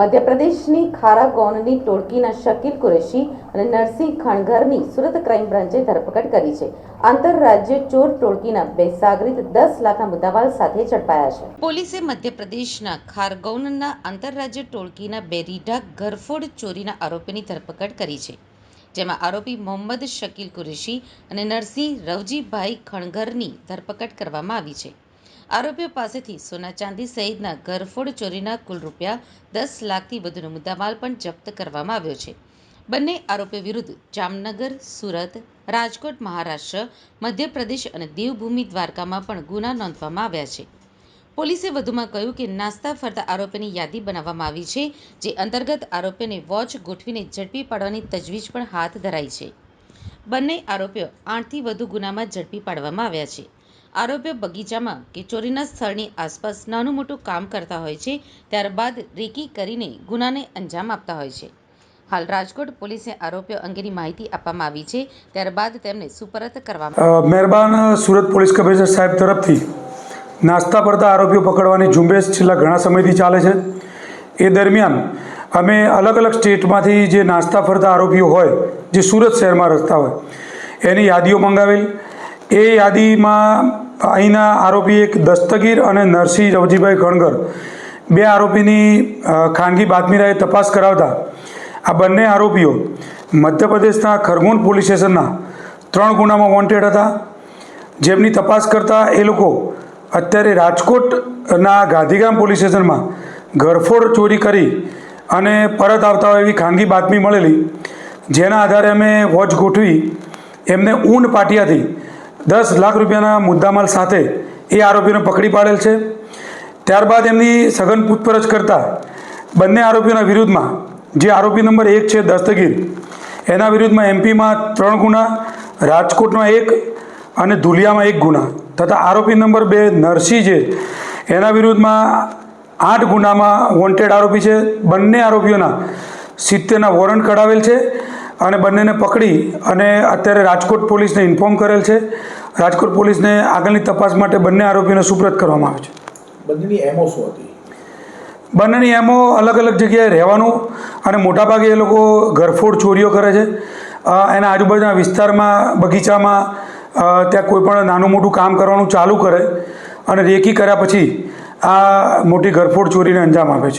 મધ્યપ્રદેશની ખારાગોનની ટોળકીના શકીલ કુરેશી અને નરસિંહ ખણઘરની સુરત ક્રાઇમ બ્રાન્ચે ધરપકડ કરી છે. આંતરરાજ્ય ચોર ટોળકીના બે સાગરીત 10 લાખના મુદ્દામાલ સાથે ઝડપાયા છે. પોલીસે મધ્યપ્રદેશના ખારગોનના આંતરરાજ્ય ટોળકીના બે રીઢા ઘરફોડ ચોરીના આરોપીની ધરપકડ કરી છે, જેમાં આરોપી મોહમ્મદ શકીલ કુરેશી અને નરસિંહ રવજીભાઈ ખણઘરની ધરપકડ કરવામાં આવી છે. આરોપીઓ પાસેથી સોના ચાંદી સહિતના ઘરફોડ ચોરીના કુલ રૂપિયા 10 લાખથી વધુનો મુદ્દામાલ પણ જપ્ત કરવામાં આવ્યો છે. બંને આરોપીઓ વિરુદ્ધ જામનગર, સુરત, રાજકોટ મહારાષ્ટ્ર, મધ્યપ્રદેશ અને દેવભૂમિ દ્વારકામાં પણ ગુના નોંધવામાં આવ્યા છે. પોલીસે વધુમાં કહ્યું કે નાસ્તા ફરતા આરોપીની યાદી બનાવવામાં આવી છે, જે અંતર્ગત આરોપીઓને વોચ ગોઠવીને ઝડપી પાડવાની તજવીજ પણ હાથ ધરાઈ છે. બંને આરોપીઓ 8થી વધુ ગુનામાં ઝડપી પાડવામાં આવ્યા છે. આરોપીઓ બગીચામાં કે ચોરીના સ્થળની આસપાસ નાનું મોટું કામ કરતા હોય છે, ત્યારબાદ રેકી કરીને ગુનાને અંજામ આપતા હોય છે. હાલ રાજકોટ પોલીસે આરોપીઓ અંગેની માહિતી આપવામાં આવી છે, ત્યારબાદ તેમને સુપરત કરવામાં મહેરબાન સુરત પોલીસ કમિશનર સાહેબ તરફથી નાસ્તા પડતા આરોપીઓ પકડવાની ઝુંબેશ છેલ્લા ઘણા સમયથી ચાલે છે. એ દરમિયાન અમે અલગ અલગ સ્ટેટમાંથી જે નાસ્તા ફરતા આરોપીઓ હોય, જે સુરત શહેરમાં રસ્તા હોય, એની યાદીઓ મંગાવેલ. એ યાદીમાં અહીંના આરોપી એક દસ્તગીર અને નરસિંહ રવજીભાઈ ખણઘર બે આરોપીની ખાનગી બાતમીરાએ તપાસ કરાવતા આ બંને આરોપીઓ મધ્યપ્રદેશના ખરગોન પોલીસ સ્ટેશનના 3 ગુનામાં વોન્ટેડ હતા, જેમની તપાસ કરતાં એ લોકો અત્યારે રાજકોટના ગાંધીગામ પોલીસ સ્ટેશનમાં ઘરફોડ ચોરી કરી અને પરત આવતા હોય એવી ખાનગી બાતમી મળેલી, જેના આધારે અમે વોચ ગોઠવી એમને ઊન પાટિયાથી 10 લાખ રૂપિયાના મુદ્દામાલ સાથે એ આરોપીને પકડી પાડેલ છે. ત્યારબાદ એમની સઘન પૂછપરછ કરતાં બંને આરોપીઓના વિરુદ્ધમાં જે આરોપી નંબર 1 છે દસ્તગીર, એના વિરુદ્ધમાં એમપીમાં 3 ગુના, રાજકોટમાં 1 અને ધુલિયામાં 1 ગુના તથા આરોપી નંબર 2 નરસિંહ છે, એના વિરુદ્ધમાં 8 ગુનામાં વોન્ટેડ આરોપી છે. બંને આરોપીઓના 70ના વોરંટ કઢાવેલ છે અને બંનેને પકડી અને અત્યારે રાજકોટ પોલીસને ઇન્ફોર્મ કરેલ છે. રાજકોટ પોલીસને આગળની તપાસ માટે બંને આરોપીઓને સુપ્રત કરવામાં આવે છે. બંનેની એમઓ શું હતી? બંનેની એમઓ અલગ અલગ જગ્યાએ રહેવાનું અને મોટાભાગે એ લોકો ઘરફોડ ચોરીઓ કરે છે. એના આજુબાજુના વિસ્તારમાં, બગીચામાં ત્યાં કોઈ પણ નાનું મોટું કામ કરવાનું ચાલુ કરે અને રેકી કર્યા પછી આ મોટી ઘરફોડ ચોરીને અંજામ આપે છે.